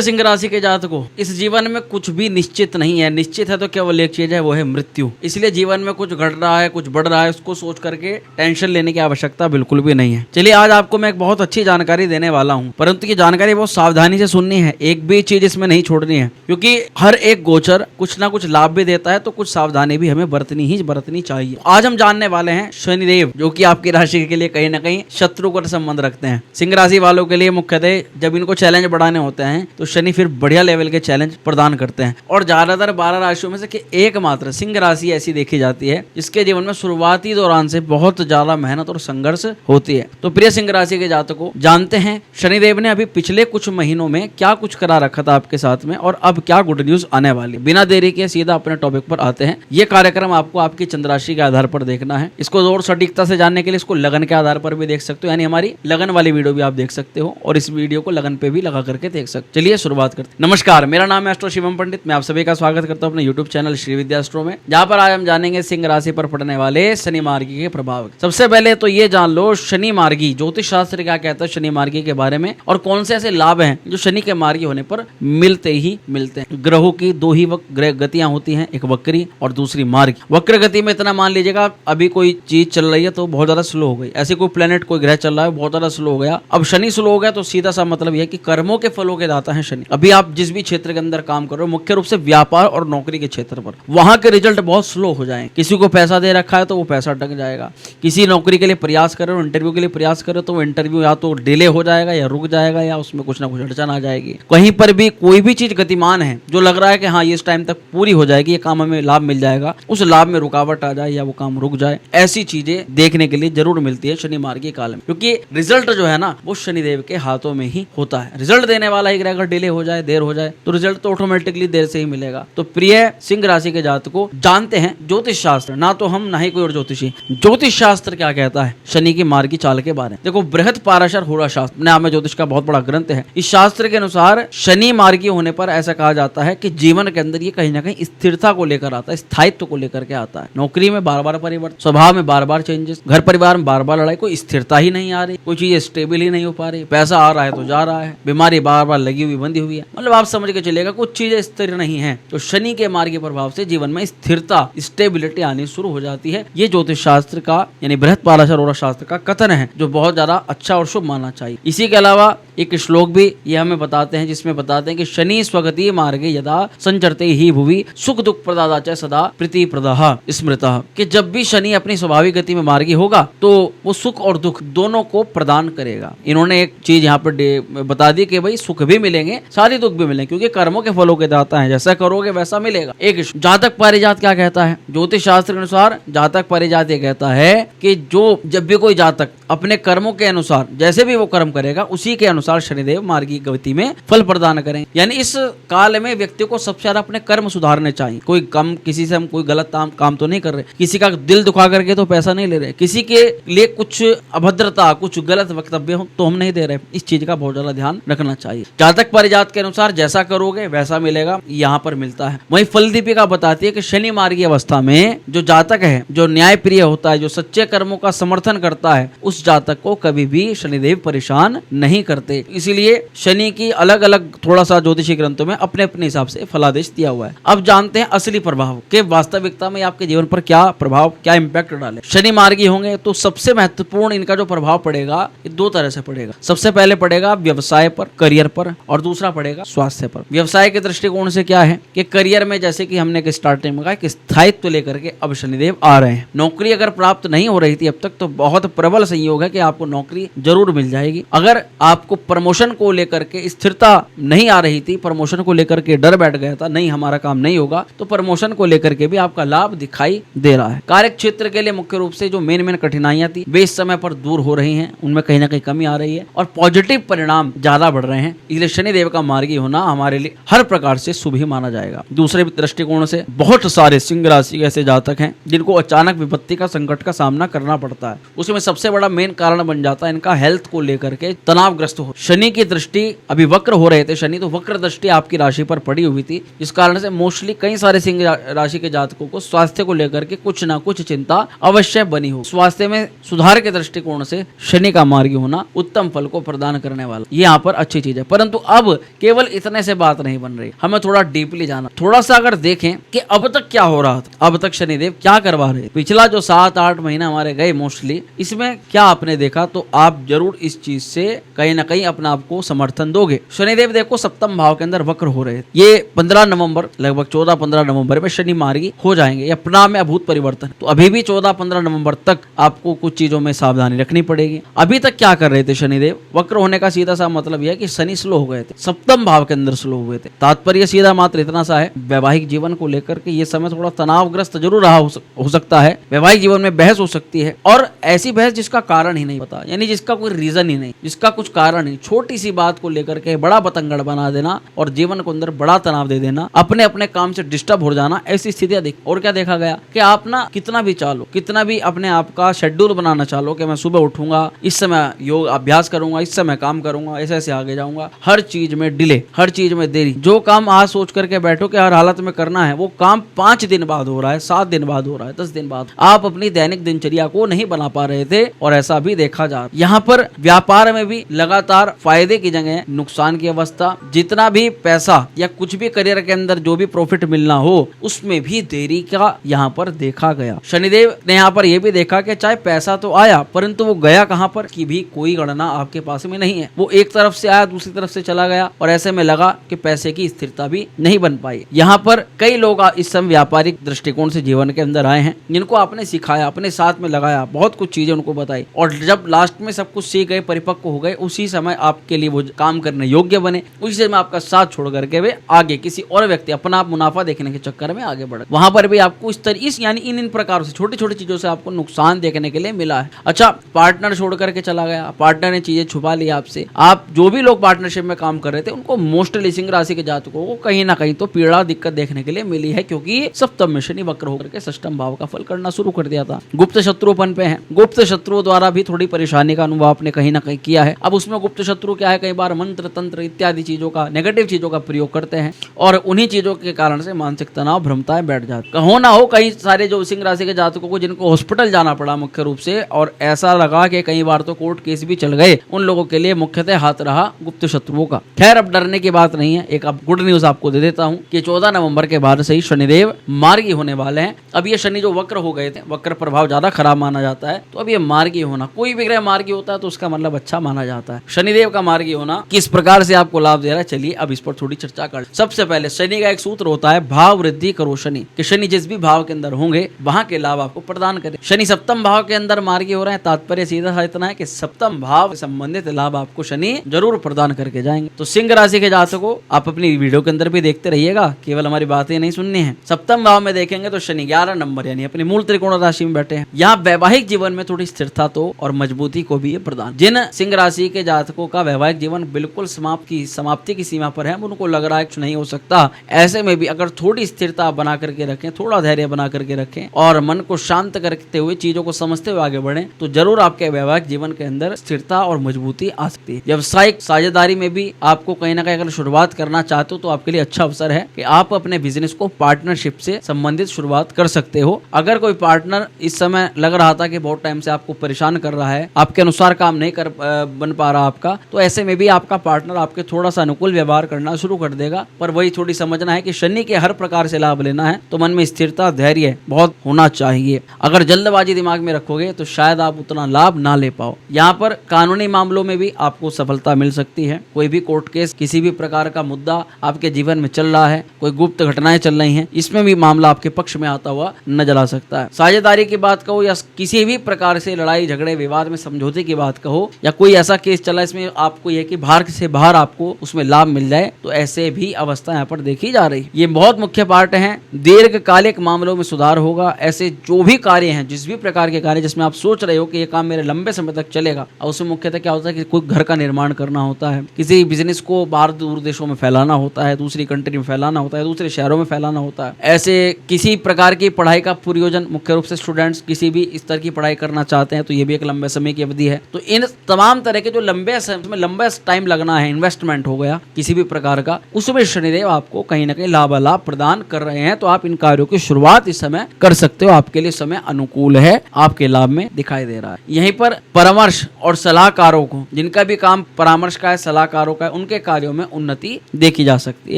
सिंह राशि के जातकों, इस जीवन में कुछ भी निश्चित नहीं है। निश्चित है तो केवल एक चीज है, वो है मृत्यु। इसलिए जीवन में कुछ घट रहा है, कुछ बढ़ रहा है, उसको सोच करके टेंशन लेने की आवश्यकता बिल्कुल भी नहीं है। चलिए आज आपको मैं एक बहुत अच्छी जानकारी देने वाला हूँ, परंतु ये जानकारी बहुत सावधानी से सुननी है। एक भी चीज इसमें नहीं छोड़नी है, क्योंकि हर एक गोचर कुछ ना कुछ लाभ भी देता है, तो कुछ सावधानी भी हमें बरतनी चाहिए। आज हम जानने वाले हैं शनिदेव, जो कि आपकी राशि के लिए कहीं ना कहीं शत्रु का संबंध रखते हैं। सिंह राशि वालों के लिए मुख्यतः जब इनको चैलेंज बढ़ाने होते हैं तो शनि फिर बढ़िया लेवल के चैलेंज प्रदान करते हैं। और ज्यादातर 12 राशियों में से एकमात्र सिंह राशि ऐसी देखी जाती है जिसके जीवन में शुरुआती दौरान से बहुत ज्यादा मेहनत और संघर्ष होती है। तो प्रिय सिंह राशि के जातकों, जानते हैं शनिदेव ने अभी पिछले कुछ महीनों में क्या कुछ करा रखा था आपके साथ में, और अब क्या गुड न्यूज आने वाली। बिना देरी के सीधा अपने टॉपिक पर आते हैं। ये कार्यक्रम आपको आपकी चंद्र राशि के आधार पर देखना है। इसको और सटीकता से जानने के लिए इसको लगन के आधार पर भी देख सकते हो, यानी हमारी लगन वाली वीडियो भी आप देख सकते हो, और इस वीडियो को लगन पे भी लगा करके देख सकते। चलिए शुरुआत करते हैं। नमस्कार, मेरा नाम है एस्ट्रो शिवम पंडित। मैं आप सभी का स्वागत करता हूं अपने YouTube चैनल श्री विद्या एस्ट्रो में, जहां पर आज हम जानेंगे सिंह राशि पर पड़ने वाले शनि मार्गी के प्रभाव। सबसे पहले तो ये जान लो शनि मार्गी ज्योतिष शास्त्र क्या कहता है शनि मार्गी के बारे में, और कौन से ऐसे लाभ हैं जो शनि के मार्गी होने पर मिलते ही मिलते हैं। ग्रहों की दो ही ग्रह गतियां होती हैं, एक वक्री और दूसरी मार्गी। वक्र गति में इतना मान लीजिएगा, अभी कोई चीज चल रही है तो बहुत ज्यादा स्लो हो गई। ऐसे कोई प्लेनेट कोई ग्रह चल रहा है बहुत ज्यादा स्लो हो गया। अब शनि स्लो हो गया तो सीधा सा मतलब यह कि कर्मों के फलों के दाता है शनि। अभी आप जिस भी क्षेत्र के अंदर काम कर रहे हो, मुख्य रूप से व्यापार और नौकरी के क्षेत्र पर, वहां के रिजल्ट बहुत स्लो हो जाए। किसी को पैसा दे रखा है तो वो पैसा अटक जाएगा। किसी नौकरी के लिए प्रयास कर रहे हो, इंटरव्यू के लिए प्रयास कर रहे हो, तो वो इंटरव्यू या तो डिले हो जाएगा या रुक जाएगा, या उसमें कुछ ना कुछ अड़चन आ जाएगी। कहीं पर भी कोई भी चीज गतिमान है जो लग रहा है कि हाँ ये इस टाइम तक पूरी हो जाएगी, ये काम हमें लाभ मिल जाएगा, उस लाभ में रुकावट आ जाए या वो काम रुक जाए, ऐसी चीजें देखने के लिए जरूर मिलती है शनि मार्गी काल में। क्योंकि रिजल्ट जो है ना वो शनिदेव के हाथों में ही होता है। रिजल्ट देने वाला ही ग्रह अगर डिले हो जाए, देर हो जाए, तो रिजल्ट तो ऑटोमेटिकली देर से ही मिलेगा। तो प्रिय सिंह राशि के जातकों, जानते हैं ज्योतिष शास्त्र, ना तो हम ना ही कोई और ज्योतिषी, ज्योतिष शास्त्र क्या कहता है शनि की मार्गी चाल के बारे में। देखो, बृहद पाराशर होरा शास्त्र नाम है ज्योतिष का बहुत बड़ा ग्रंथ है। इस शास्त्र के अनुसार शनि मार्गी होने पर ऐसा कहा जाता है कि जीवन के अंदर ये कहीं ना कहीं स्थिरता को लेकर आता है, स्थायित्व को लेकर के आता है। नौकरी में बार बार परिवर्तन, स्वभाव में बार बार चेंजेस, घर परिवार में बार बार लड़ाई, कोई स्थिरता ही नहीं आ रही, कोई चीज स्टेबल ही नहीं हो पा रही, पैसा आ रहा है तो जा रहा है, बीमारी बार बार लगी हुई बंधी हुई है, मतलब आप समझ के चलेगा कुछ चीजें स्थिर नहीं है। तो शनि के मार्गी प्रभाव से जीवन में स्थिरता, स्टेबिलिटी आनी शुरू हो जाती है। ये ज्योतिष शास्त्र का यानी बृहद पाराशर होरा शास्त्र का कथन है, जो बहुत ज्यादा अच्छा और शुभ मानना चाहिए। इसी के अलावा एक श्लोक भी ये हमें बताते हैं, जिसमें बताते हैं कि शनि स्वगति मार्गे यदा संचरते ही भुवि सुख दुख प्रदाता च सदा प्रीति प्रदाह स्मृतः, कि जब भी शनि अपनी स्वाभाविक गति में मार्गी होगा तो वो सुख और दुख दोनों को प्रदान करेगा। इन्होंने एक चीज यहाँ पर बता दी कि भाई सुख भी मिलेंगे साथ ही दुख भी मिलेंगे, क्योंकि कर्मों के फलों के दाता है, जैसा करोगे वैसा मिलेगा। एक जातक पारिजात क्या कहता है ज्योतिष शास्त्र के अनुसार, जातक पारिजात ये कहता है कि जो जब भी कोई जातक अपने कर्मों के अनुसार जैसे भी वो कर्म करेगा उसी के अनुसार शनिदेव मार्गी गति में फल प्रदान करें। यानी इस काल में व्यक्ति को सबसे ज्यादा अपने कर्म सुधारने चाहिए। कोई कम किसी से हम कोई गलत काम तो नहीं कर रहे, किसी का दिल दुखा करके तो पैसा नहीं ले रहे, किसी के लिए कुछ अभद्रता कुछ गलत वक्तव्य हो तो हम नहीं दे रहे। इस चीज का बहुत ज्यादा ध्यान रखना चाहिए। जातक पारिजात के अनुसार जैसा करोगे वैसा मिलेगा, यहाँ पर मिलता है। वही फल दीपिका बताती है कि शनि मार्गी अवस्था में जो जातक है, जो न्याय प्रिय होता है, जो सच्चे कर्मों का समर्थन करता है, उस जातक को कभी भी शनिदेव परेशान नहीं करते। इसीलिए शनि की अलग अलग थोड़ा सा ज्योतिषी ग्रंथों में अपने अपने हिसाब से फलादेश दिया हुआ है। अब जानते हैं असली प्रभाव के वास्तविकता में आपके जीवन पर क्या प्रभाव, क्या इंपैक्ट डाले। शनि मार्गी होंगे तो सबसे महत्वपूर्ण इनका जो प्रभाव पड़ेगा ये दो तरह से पड़ेगा। सबसे पहले पड़ेगा व्यवसाय पर, करियर पर, और दूसरा पड़ेगा स्वास्थ्य पर। व्यवसाय के दृष्टिकोण से क्या है कि करियर में जैसे कि हमने स्टार्टिंग में कहा कि स्थायित्व लेकर के अब शनिदेव आ रहे हैं। नौकरी अगर प्राप्त नहीं हो रही थी अब तक, तो बहुत प्रबल संयोग है कि आपको नौकरी जरूर मिल जाएगी। अगर आपको प्रमोशन को लेकर के स्थिरता नहीं आ रही थी, प्रमोशन को लेकर के डर बैठ गया था, नहीं हमारा काम नहीं होगा, तो प्रमोशन को लेकर के भी आपका लाभ दिखाई दे रहा है। कार्य क्षेत्र के लिए मुख्य रूप से जो मेन कठिनाइयां थी वे इस समय पर दूर हो रही हैं, उनमें कहीं ना कहीं कमी आ रही है और पॉजिटिव परिणाम ज्यादा बढ़ रहे हैं। इसलिए शनिदेव का मार्गी होना हमारे लिए हर प्रकार से शुभ ही माना जाएगा। दूसरे दृष्टिकोण से बहुत सारे सिंह राशि ऐसे जातक हैं जिनको अचानक विपत्ति का संकट का सामना करना पड़ता है। उसमें सबसे बड़ा मेन कारण बन जाता है इनका हेल्थ को लेकर के तनावग्रस्त हो। शनि की दृष्टि अभी वक्र हो रहे थे शनि, तो वक्र दृष्टि आपकी राशि पर पड़ी हुई थी, जिस कारण से मोस्टली कई सारे सिंह राशि के जातकों को स्वास्थ्य को लेकर के कुछ ना कुछ चिंता अवश्य बनी हो। स्वास्थ्य में सुधार के दृष्टिकोण से शनि का मार्गी होना उत्तम फल को प्रदान करने वाला, ये यहाँ पर अच्छी चीज है। परंतु अब केवल इतने से बात नहीं बन रही, हमें थोड़ा डीपली जाना, थोड़ा सा अगर देखें कि अब तक क्या हो रहा था, अब तक शनिदेव क्या करवा रहे, पिछला जो 7-8 महीना हमारे गए मोस्टली, इसमें क्या आपने देखा, तो आप जरूर इस चीज से कहीं ना कहीं अपने आप को समर्थन दोगे। शनिदेव देखो सप्तम भाव के अंदर वक्र हो रहे, ये 15 नवंबर लगभग 14-15 नवंबर में शनि मार्गी हो जाएंगे, या अपना में अभूत परिवर्तन। तो अभी भी 14-15 नवंबर तक आपको कुछ चीजों में सावधानी रखनी पड़ेगी। अभी तक क्या कर रहे थे शनिदेव, वक्र होने का सीधा सा मतलब यह है कि शनि स्लो हो गए थे, सप्तम भाव के अंदर स्लो हुए थे। तात्पर्य सीधा मात्र इतना सा है, वैवाहिक जीवन को लेकर के ये समय थोड़ा तनावग्रस्त जरूर रहा हो सकता है, वैवाहिक जीवन में बहस हो सकती है, और ऐसी बहस जिसका कारण ही नहीं पता, यानी जिसका कोई रीजन ही नहीं, जिसका कुछ कारण नहीं, छोटी सी बात को लेकर के बड़ा बतंगड़ बना देना और जीवन को अंदर बड़ा तनाव दे देना, अपने अपने काम से डिस्टर्ब हो जाना, ऐसी स्थितियां देख। और क्या देखा गया कि आप ना कितना भी चालो, कितना भी अपने आप का शेड्यूल बनाना चालो कि मैं सुबह उठूंगा, इस समय योग अभ्यास करूंगा, इस समय काम करूंगा, ऐसे ऐसे आगे जाऊंगा, हर चीज में डिले, हर चीज में देरी। जो काम आज सोच करके बैठो कि हर हालत में करना है, वो काम 5 दिन बाद हो रहा है, 7 दिन बाद हो रहा है, 10 दिन बाद। आप अपनी दैनिक दिनचर्या को नहीं बना पा रहे थे, और ऐसा भी देखा जा रहा। यहाँ पर व्यापार में भी लगातार फायदे की जगह नुकसान की अवस्था, जितना भी पैसा या कुछ भी करियर के अंदर जो भी प्रॉफिट मिलना हो, उसमें भी देरी का यहाँ पर देखा गया। शनिदेव ने यहाँ पर यह भी देखा कि चाहे पैसा तो आया, परंतु वो गया कहाँ पर की भी कोई गणना आपके पास में नहीं है। वो एक तरफ से आया, दूसरी तरफ से चला गया, और ऐसे में लगा कि पैसे की स्थिरता भी नहीं बन पाई। यहाँ पर कई लोग इस समय व्यापारिक दृष्टिकोण से जीवन के अंदर आए हैं, जिनको आपने सिखाया, अपने साथ में लगाया, बहुत कुछ चीजें उनको बताई, और जब लास्ट में सब कुछ सीख गए, परिपक्व हो गए, उसी समय आपके लिए वो काम करने योग्य बने, उसी समय आपका साथ छोड़ करके वे आगे किसी और व्यक्ति अपना मुनाफा देखने के चक्कर में आगे बढ़े। वहां पर भी आपको इस यानी इन प्रकार से छोटी छोटी चीजों से आपको नुकसान देखने के लिए मिला है। अच्छा, पार्टनर छोड़ करके चला गया, पार्टनर ने चीजें छुपा ली आपसे। आप जो भी लोग पार्टनरशिप में काम कर रहे थे, उनको मोस्टली सिंह राशि के जातकों को कहीं ना कहीं तो पीड़ा दिक्कत देखने के लिए मिली है, क्योंकि सप्तम में शनि वक्र होकर के षष्ठम भाव का फल करना शुरू कर दिया था। गुप्त शत्रुपन पे है, गुप्त शत्रुओं द्वारा भी थोड़ी परेशानी का अनुभव आपने कहीं ना कहीं किया है। अब उसमें गुप्त शत्रु क्या है, कई बार मंत्र तंत्र इत्यादि चीजों का, नेगेटिव चीजों का प्रयोग करते हैं, और उन्हीं चीजों के कारण से मानसिक तनाव भ्रमताएं बैठ जाती। कहो ना हो कई सारे जो सिंह राशि के जातकों को जिनको हॉस्पिटल जाना पड़ा मुख्य रूप से, और ऐसा लगा कि कई बार तो कोर्ट केस भी चल गए, उन लोगों के लिए मुख्यतः हाथ रहा गुप्त शत्रुओं का। खैर, अब डरने की बात नहीं है। एक अब गुड न्यूज आपको दे देता हूं कि 14 नवंबर के बाद से ही शनिदेव मार्गी होने वाले हैं। अब ये शनि जो वक्र हो गए थे, वक्र प्रभाव ज्यादा खराब माना जाता है, तो अब ये मार्गी होना, कोई भी ग्रह मार्गी होता है तो उसका मतलब अच्छा माना जाता है। शनिदेव का मार्गी होना किस प्रकार से आपको लाभ दे रहा है, चलिए अब इस पर थोड़ी चर्चा कर। सबसे पहले शनि का एक सूत्र होता है, भाव वृद्धि करो शनि, कि शनि जिस भी भाव के अंदर होंगे वहां के लाभ आपको प्रदान करे। शनि सप्तम भाव के अंदर मार्गी हो रहे हैं, तात्पर्य सीधा सा इतना है कि सप्तम भाव से संबंधित लाभ आपको शनि जरूर प्रदान करके जाएंगे। तो सिंह राशि के जातकों, आप अपनी वीडियो के अंदर भी देखते रहिएगा, केवल हमारी बातें नहीं सुननी है। सप्तम भाव में देखेंगे तो शनि 11 नंबर यानी अपनी मूल त्रिकोण राशि में बैठे हैं। यहाँ वैवाहिक जीवन में थोड़ी स्थिरता तो और मजबूती को भी प्रदान। जिन सिंह राशि के जातकों का वैवाहिक जीवन बिल्कुल समाप्ति की सीमा पर है, उनको लग रहा है कुछ नहीं हो सकता, ऐसे में भी अगर थोड़ी स्थिरता बना करके रखें, थोड़ा धैर्य बना करके रखें, और मन को शांत करते हुए चीजों को समझते हुए आगे बढ़ें, तो जरूर आपके वैवाहिक जीवन के अंदर स्थिरता और मजबूती आ सकती है। व्यवसायिक साझेदारी में भी आपको कहीं ना कहीं अगर शुरुआत करना चाहते हो तो आपके लिए अच्छा अवसर है कि आप अपने बिजनेस को पार्टनरशिप से संबंधित शुरुआत कर सकते हो। अगर कोई पार्टनर इस समय लग रहा था कि बहुत टाइम से आपको परेशान कर रहा है, आपके अनुसार काम नहीं कर बन पा रहा आपका, तो ऐसे में भी आपका पार्टनर आपके थोड़ा सा अनुकूल व्यवहार करना शुरू कर देगा। पर वही थोड़ी समझना है कि शनि के हर प्रकार से लाभ लेना है तो मन में स्थिरता, धैर्य बहुत होना चाहिए। अगर जल्दबाजी दिमाग में रखोगे तो शायद आप उतना लाभ ना ले पाओ। यहाँ पर कानूनी मामलों में भी आपको सफलता मिल सकती है। कोई भी कोर्ट केस, किसी भी प्रकार का मुद्दा आपके जीवन में चल रहा है, कोई गुप्त घटनाएं चल रही हैं, इसमें भी मामला आपके पक्ष में आता हुआ नजर आ सकता है। साझेदारी की बात कहो या किसी भी प्रकार से लड़ाई झगड़े विवाद में समझौते की बात कहो, या कोई ऐसा केस चला इसमें आपको यह कि बाहर से बाहर आपको उसमें लाभ मिल जाए, तो ऐसे भी अवस्था यहाँ पर देखी जा रही है। ये बहुत मुख्य पार्ट है। दीर्घकालिक मामलों में सुधार होगा। ऐसे जो भी कार्य हैं, जिस भी प्रकार के कार्य जिसमें आप सोच रहे हो कि ये काम मेरे लंबे समय तक चलेगा, और उसमें मुख्यतः क्या होता है कि कोई घर का निर्माण करना होता है, किसी बिजनेस को बाहर दूर देशों में फैलाना होता है, दूसरी कंट्री में फैलाना होता है, दूसरे शहरों में फैलाना होता है। ऐसे किसी प्रकार की पढ़ाई का प्रयोजन, मुख्य रूप से स्टूडेंट्स किसी भी स्तर की पढ़ाई करना चाहते हैं, तो ये भी एक लंबे समय की अवधि है। तो इन तमाम तरह के जो लंबे समय लंबा टाइम लगना है, इन्वेस्टमेंट हो गया किसी भी प्रकार का, उसमें शनिदेव आपको कहीं ना कहीं लाभालाभ प्रदान कर रहे हैं। तो आप इन कार्यों की शुरुआत इस समय कर सकते हो, आपके लिए समय अनुकूल है, आपके लाभ में दिखाई दे रहा है। यहीं पर परामर्श और सलाहकारों को, जिनका भी काम परामर्श का है, सलाहकारों का है, उनके कार्यों में उन्नति देखी जा सकती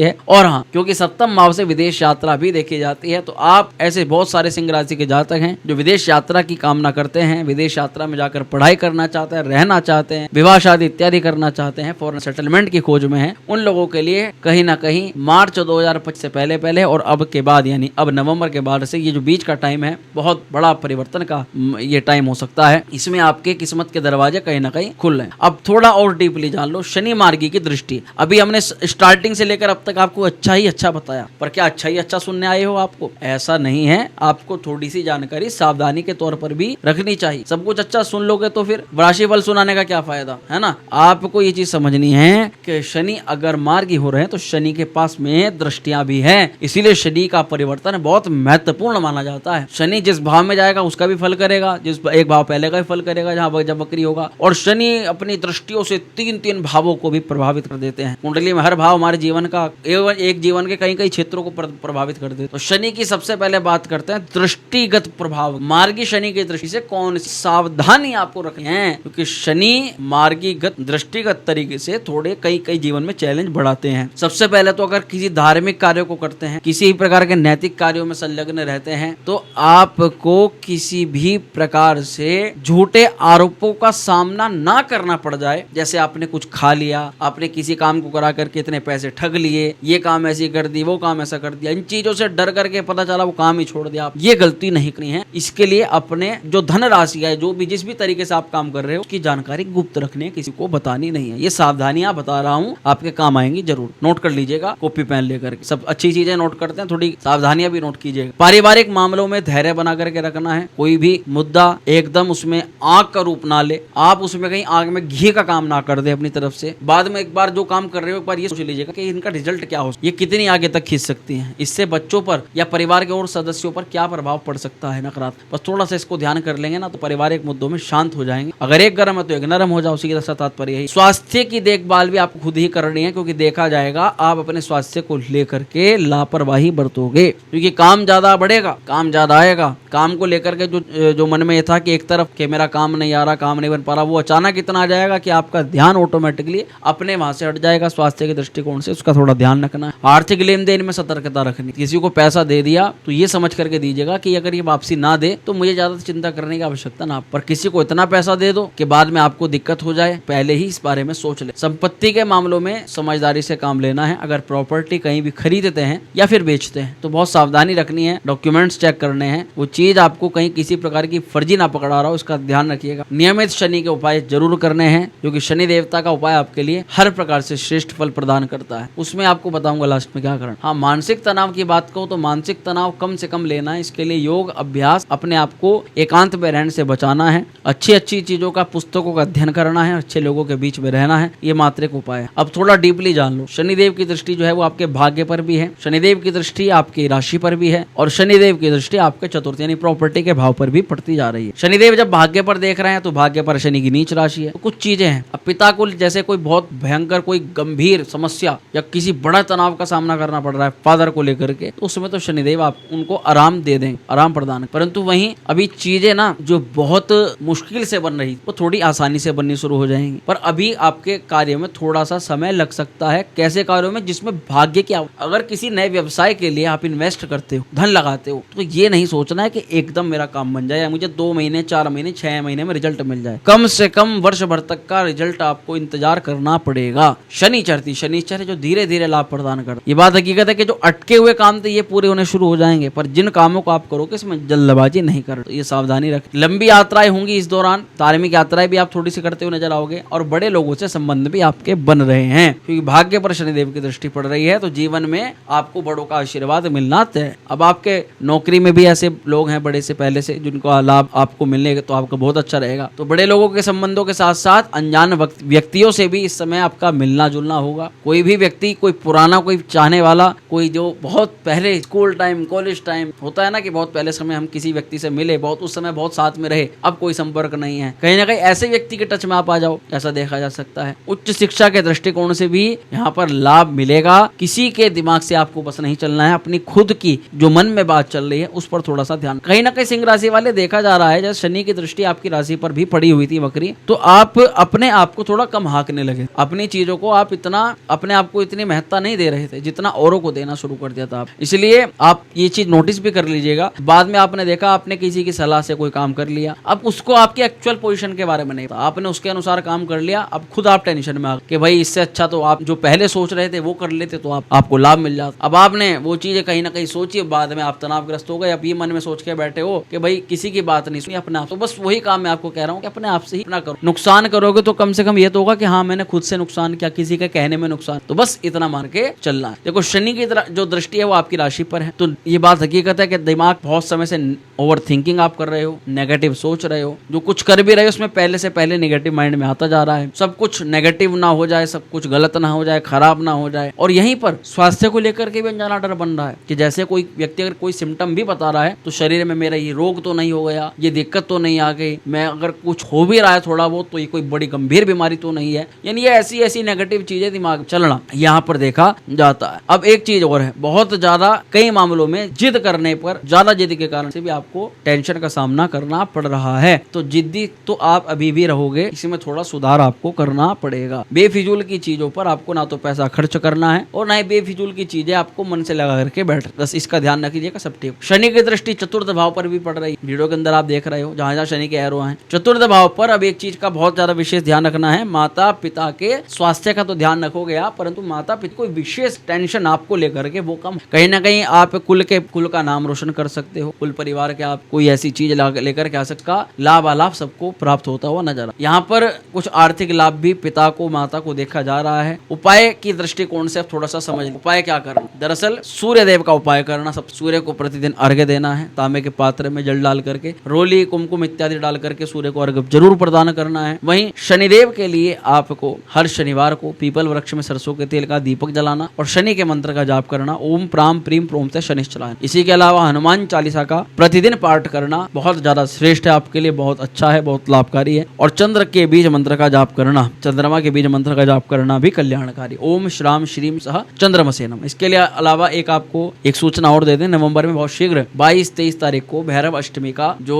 है। और हाँ, क्योंकि सप्तम भाव से विदेश यात्रा भी देखी जाती है, तो आप ऐसे बहुत सारे सिंह राशि के जातक हैं जो विदेश यात्रा की कामना करते हैं, विदेश यात्रा में जाकर पढ़ाई करना चाहते हैं, रहना चाहते हैं, विवाह शादी इत्यादि करना चाहते हैं, फॉरेन सेटलमेंट की खोज में हैं। उन लोगों के लिए कहीं ना कहीं मार्च 2025 से पहले और अब के बाद, यानी अब नवंबर के बाद से ये जो बीच का टाइम है, बहुत बड़ा परिवर्तन का ये टाइम हो सकता है। इसमें आपके किस्मत के दरवाजे कहीं ना कहीं खुल रहे हैं। अब थोड़ा और डीपली जान लो शनि मार्गी की दृष्टि। अभी हमने स्टार्टिंग से लेकर अब तक आपको अच्छा ही अच्छा बताया, पर क्या अच्छा ही अच्छा सुनने आए हो? आपको ऐसा नहीं है, आपको थोड़ी सी जानकारी सावधानी के तौर पर भी रखनी चाहिए। सब कुछ अच्छा सुन लोगे तो फिर राशिफल सुनाने का क्या फायदा है ना। आपको ये चीज समझनी है कि शनि अगर मार्गी हो रहे हैं तो शनि के पास में दृष्टियां भी हैं, इसीलिए शनि का परिवर्तन बहुत महत्वपूर्ण माना जाता है। शनि जिस भाव में जाएगा उसका भी फल करेगा, जिस एक भाव पहले का भी फल करेगा जहां जब वक्री होगा। और शनि अपनी दृष्टियों से तीन भावों को भी प्रभावित कर देते हैं। कुंडली में हर भाव हमारे जीवन का एक जीवन के कई क्षेत्रों को प्रभावित कर देते हैं। तो शनि की सबसे पहले बात करते हैं दृष्टिगत प्रभाव। मार्गी शनि की दृष्टि से कौन सी सावधानी आपको रखनी है, क्योंकि शनि मार्गीगत दृष्टिगत तरीके से थोड़े कई जीवन में चैलेंज बढ़ाते हैं। सबसे पहले तो अगर किसी धार्मिक कार्यों को करते हैं, किसी प्रकार के नैतिक कार्यों में संलग्न रहते हैं, तो आपको किसी भी प्रकार से झूठे आरोपों का सामना ना करना पड़ जाए। जैसे आपने कुछ खा लिया, आपने किसी काम को करा करके इतने पैसे ठग लिए, ये काम ऐसी कर दी, वो काम ऐसा कर दिया, इन चीजों से डर करके पता चला वो काम ही छोड़ दिया, आप ये गलती नहीं करनी है। इसके लिए अपने जो धन राशि है, जो भी जिस भी तरीके से आप काम कर रहे हो, उसकी जानकारी गुप्त रखनी है, किसी को बतानी नहीं है। ये सावधानियां बता रहा हूँ, आपके काम आएंगी, जरूर नोट कर लीजिएगा कॉपी पेन लेकर के। सब अच्छी चीजें नोट करते हैं, थोड़ी सावधानियां भी नोट कीजिएगा। पारिवारिक मामलों में धैर्य बना करके रखना है। कोई भी मुद्दा एकदम उसमें आग का रूप ना ले, आप उसमें कहीं आग में घी का काम ना कर दे अपनी तरफ से। बाद में एक बार जो काम कर रहे हो, एक बार ये सोच लीजिएगा कि इनका रिजल्ट क्या हो, ये कितनी आगे तक खींच सकती है, इससे बच्चों पर या परिवार के और सदस्यों पर क्या प्रभाव पड़ सकता है नकारात्मक। बस थोड़ा सा इसको ध्यान कर लेंगे ना तो पारिवारिक मुद्दों में शांत हो जाएंगे। अगर एक गर्म है तो एक नरम हो जाओ, उसी का तात्पर्य है। स्वास्थ्य की देखभाल भी आपको खुद ही करनी है, क्योंकि देखा जाएगा आप अपने स्वास्थ्य को लेकर के लापरवाही बरतोगे, क्योंकि काम ज्यादा बढ़ेगा, काम ज्यादा आएगा। काम को लेकर के जो मन में ये था कि एक तरफ कि मेरा काम नहीं आ रहा, काम नहीं बन पा रहा, वो अचानक इतना आ जाएगा कि आपका ध्यान ऑटोमेटिकली अपने वहां से हट जाएगा। स्वास्थ्य के दृष्टिकोण से उसका थोड़ा ध्यान रखना है। आर्थिक लेन देन में सतर्कता रखनी। किसी को पैसा दे दिया तो ये समझ करके दीजिएगा कि अगर ये वापसी ना दे तो मुझे ज्यादा चिंता करने की आवश्यकता ना, पर किसी को इतना पैसा दे दो कि बाद में आपको दिक्कत हो जाए, पहले ही इस बारे में सोच ले। संपत्ति के मामलों में समझदारी से काम लेना है। अगर प्रॉपर्टी कहीं भी खरीदते हैं या फिर बेचते हैं तो बहुत सावधानी रखनी है, डॉक्यूमेंट्स चेक करने हैं, वो चीज आपको कहीं किसी प्रकार की फर्जी ना पकड़ा रहा हो, उसका ध्यान रखिएगा। नियमित शनि के उपाय जरूर करने हैं, क्योंकि शनि देवता का उपाय आपके लिए हर प्रकार से श्रेष्ठ फल प्रदान करता है। उसमें आपको बताऊंगा लास्ट में क्या करना। हाँ, मानसिक तनाव की बात करूं तो मानसिक तनाव कम से कम लेना है। इसके लिए योग अभ्यास, अपने आप को एकांत में रहने से बचाना है, अच्छी चीजों का, पुस्तकों का अध्ययन करना है, अच्छे लोगों के बीच में रहना है, ये मात्र एक उपाय है। अब थोड़ा डीपली जान लो। शनिदेव की दृष्टि जो है वो आपके भाग्य पर भी है, शनिदेव की दृष्टि आपकी राशि पर भी है, और शनिदेव की दृष्टि आपके चतुर्थ यानी प्रॉपर्टी के भाव पर भी पड़ती जा रही है। शनिदेव जब भाग्य पर देख रहे हैं तो भाग्य पर शनि की नीच राशि है। तो कुछ चीजें हैं, अब पिता को जैसे कोई बहुत भयंकर कोई गंभीर समस्या या किसी बड़ा तनाव का सामना करना पड़ रहा है फादर को लेकर के, तो उसमें तो शनिदेव आप उनको आराम दे दें, आराम प्रदान। परंतु वहीं अभी चीजें ना जो बहुत मुश्किल से बन रही वो थोड़ी आसानी से बननी शुरू हो जाएंगी, पर अभी आपके कार्य में थोड़ा सा समय लग सकता है। कैसे कार्यों में जिसमें भाग्य की, अगर किसी नए व्यवसाय के लिए आप इन्वेस्ट करते हो, धन लगाते हो, तो ये नहीं सोचना है कि एकदम मेरा काम बन जाए, मुझे 2 महीने 4 महीने 6 महीने में रिजल्ट मिल जाए। कम से कम वर्ष भर तक का रिजल्ट आपको इंतजार करना पड़ेगा। शनिचर जो धीरे धीरे लाभ प्रदान कर, ये बात हकीकत है कि जो अटके हुए काम थे ये पूरे होने शुरू हो जाएंगे, पर जिन कामों को आप करोगे इसमें जल्दबाजी नहीं कर, तो ये सावधानी रख। लंबी यात्राएं होंगी इस दौरान, धार्मिक यात्राएं भी आप थोड़ी सी करते हुए नजर आओगे, और बड़े लोगों से संबंध भी आपके बन रहे हैं, क्योंकि भाग्य पर शनिदेव की दृष्टि पड़ रही है। तो जीवन में आपको बड़ों का आशीर्वाद मिलना तय। अब आपके नौकरी में भी ऐसे लोग हैं बड़े से पहले से जिनको लाभ आपको मिलने तो आपका बहुत अच्छा रहेगा। तो बड़े लोगों के संबंधों के साथ साथ अनजान व्यक्तियों से भी इस समय आपका मिलना जुलना होगा। कोई भी व्यक्ति, कोई पुराना, कोई चाहने वाला, कोई जो बहुत पहले स्कूल टाइम, कॉलेज टाइम होता है ना कि बहुत पहले समय हम किसी व्यक्ति से मिले, बहुत उस समय बहुत साथ में रहे, अब कोई संपर्क नहीं है, कहीं ना कहीं ऐसे व्यक्ति के टच में आप आ जाओ, ऐसा देखा जा सकता है। उच्च शिक्षा के दृष्टिकोण से भी यहाँ पर लाभ मिलेगा। किसी के दिमाग से आपको बस नहीं चलना है, अपनी खुद की जो मन में बात चल रही है उस पर थोड़ा सा ध्यान। कहीं ना कहीं सिंह राशि वाले देखा जा रहा है जैसे शनि की दृष्टि आपकी राशि पर भी पड़ी हुई थी वक्री, तो आप अपने आप को थोड़ा कम हाँकने लगे, अपनी चीजों को आप इतना अपने आप को इतनी महत्ता नहीं दे रहे थे जितना औरों को देना शुरू कर दिया था आप। इसलिए आप ये चीज नोटिस भी कर लीजिएगा। बाद में आपने देखा आपने किसी की सलाह से कोई काम कर लिया, अब उसको आपकी एक्चुअल पोजीशन के बारे में नहीं पता, आपने उसके अनुसार काम कर लिया, अब खुद आप टेंशन में आ गए कि भाई इससे अच्छा तो आप जो पहले सोच रहे थे वो कर लेते तो आपको लाभ मिल जाता। अब आपने वो चीजें कहीं ना कहीं सोची, बाद में आप तनावग्रस्त हो गए। अब ये मन में सोच के बैठे हो कि भाई किसी की बात नहीं सुनी, अपने आप। तो बस वही काम मैं आपको कह रहा हूँ कि अपने आप से ही अपना करो। नुकसान करोगे तो कम से कम ये तो होगा कि हाँ मैंने खुद से नुकसान किया, किसी के कहने में नुकसान, तो बस इतना मान के चलना है। देखो शनि की जो दृष्टि है वो आपकी राशि पर है, तो ये बात हकीकत है कि दिमाग बहुत समय से ओवर थिंकिंग आप कर रहे हो, नेगेटिव सोच रहे हो, जो कुछ कर भी रहे हो उसमें पहले से पहले नेगेटिव माइंड में आता जा रहा है। सब कुछ नेगेटिव ना हो जाए, सब कुछ गलत ना हो जाए, खराब ना हो जाए। और यहीं पर स्वास्थ्य को लेकर के भी अनजाना डर बन रहा है कि जैसे कोई व्यक्ति अगर कोई सिम्टम भी बता रहा है तो शरीर में मेरा ये रोग तो नहीं हो गया, ये दिक्कत तो नहीं आ गई, मैं अगर कुछ हो भी रहा है थोड़ा बहुत तो ये कोई बड़ी गंभीर बीमारी तो नहीं है, यानी ये ऐसी नेगेटिव चीजें दिमाग चलना यहाँ पर देखा जाता है। अब एक चीज और है, बहुत ज्यादा कई मामलों में जिद करने पर, ज्यादा जिद के कारण से भी आपको टेंशन का सामना करना पड़ रहा है। तो जिद्दी तो आप अभी भी रहोगे, इसमें थोड़ा सुधार आपको करना पड़ेगा। बेफिजूल की चीजों पर आपको ना तो पैसा खर्च करना है और ना ही बेफिजूल की चीजें आपको मन से लगा करके बैठ, बस इसका ध्यान रखिएगा, सब ठीक। शनि की दृष्टि चतुर्थ भाव पर भी पड़ रही, वीडियो के अंदर आप देख रहे हो जहां जहां शनि के एरो हैं चतुर्थ भाव पर। अब एक चीज का बहुत ज्यादा विशेष ध्यान रखना है, माता पिता के स्वास्थ्य का तो ध्यान रखोगे आप, परंतु माता पिता कोई विशेष टेंशन आपको लेकर के वो कम, कहीं ना कहीं आप कुल का नाम रोशन कर सकते हो, कुल परिवार के आप कोई ऐसी चीज लेकर के आ सकता, लाभ अलाभ सबको प्राप्त होता हुआ नजर। यहाँ पर कुछ आर्थिक लाभ भी पिता को माता को देखा जा रहा है। उपाय की दृष्टिकोण से थोड़ा सा समझ, उपाय क्या करना, दरअसल सूर्य देव का उपाय करना। सब सूर्य को प्रतिदिन अर्घ्य देना है, तांबे के पात्र में जल डाल करके, रोली कुमकुम इत्यादि डाल करके सूर्य को अर्घ्य जरूर प्रदान करना है। वहीं शनिदेव के लिए आपको हर शनिवार को पीपल वृक्ष में सरसों के तेल का दीपक जलाना और शनि के मंत्र का जाप करना, ओम प्राम प्रीम प्रोम से शनिश्चलायन। इसी के अलावा हनुमान चालीसा का प्रतिदिन पाठ करना बहुत ज्यादा श्रेष्ठ है, आपके लिए बहुत अच्छा है, बहुत लाभकारी है। और चंद्र के बीज मंत्र का जाप करना, चंद्रमा के बीज मंत्र का जाप करना भी कल्याणकारी। ओम श्राम श्रीम सह चंद्रमसेनम। इसके लिए अलावा एक आपको एक सूचना और दे दें, नवंबर में बहुत शीघ्र 22-23 तारीख को भैरव अष्टमी का जो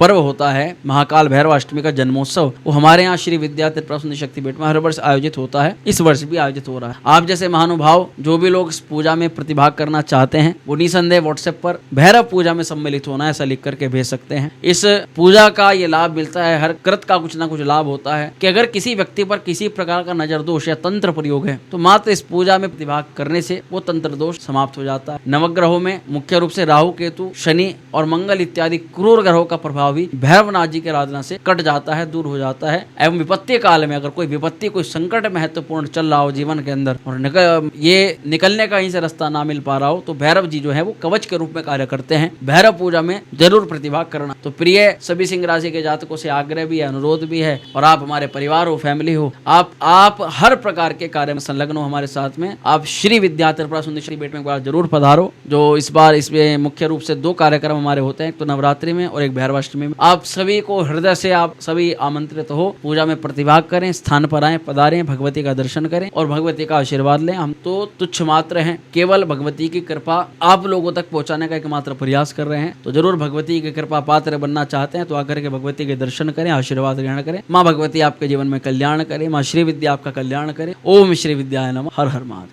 पर्व होता है, महाकाल भैरव अष्टमी का जन्मोत्सव, वो हमारे यहाँ श्री विद्या त्रिपुरा सुंदरी शक्तिपीठ में हर वर्ष आयोजित होता है। इस वर्ष भी आयोजित हो रहा है। आप जैसे महानुभाव जो भी लोग इस पूजा में प्रतिभाग करना चाहते हैं वो निसंदेह व्हाट्सएप पर भैरव पूजा में सम्मिलित होना ऐसा लिख करके भेज सकते हैं। इस पूजा का ये लाभ मिलता है, हर कृत का कुछ ना कुछ लाभ होता है कि अगर किसी व्यक्ति पर किसी प्रकार का नजर दोष या तंत्र प्रयोग है तो मात्र इस पूजा में प्रतिभाग करने से वो तंत्र दोष समाप्त हो जाता है। नवग्रहों में मुख्य रूप से राहु केतु शनि और मंगल इत्यादि क्रूर ग्रहों का प्रभाव भी भैरवनाथ जी की आराधना से कट जाता है, दूर हो जाता है। एवं विपत्ति काल में अगर कोई विपत्ति कोई संकट महत्वपूर्ण चल रहा हो जीवन के अंदर और निकलने का कहीं से रास्ता ना मिल पा रहा हो तो भैरव जी जो है वो कवच के रूप में कार्य करते हैं। भैरव पूजा में जरूर प्रतिभाग करना। तो प्रिय सभी सिंह राशि के जातकों से आग्रह भी है, अनुरोध भी है, और आप हमारे परिवार हो, फैमिली हो, आप हर प्रकार के कार्य में संलग्न हो हमारे साथ में, आप श्री विद्या त्रिपुरा सुंदरी शक्तिपीठ में एक बार जरूर पधारो। जो इस बार इसमें मुख्य रूप से 2 कार्यक्रम हमारे होते हैं, एक तो नवरात्रि में और एक भैरवाष्टमी में। आप सभी को हृदय से आप सभी आमंत्रित हो, पूजा में प्रतिभाग करें, स्थान पर आए, पधारें, भगवती का दर्शन करें और भगवती का आशीर्वाद लें। हम तो तुच्छ मात्र हैं, केवल भगवती की कृपा आप लोगों तक पहुंचाने का एकमात्र प्रयास कर रहे हैं। तो जरूर भगवती की कृपा पात्र बनना चाहते हैं तो आकर के भगवती के दर्शन करें, आशीर्वाद ग्रहण करें। माँ भगवती आपके जीवन में कल्याण करें, माँ श्री विद्या आपका कल्याण करें। ओम श्री विद्याय नमः। हर हर महादेव।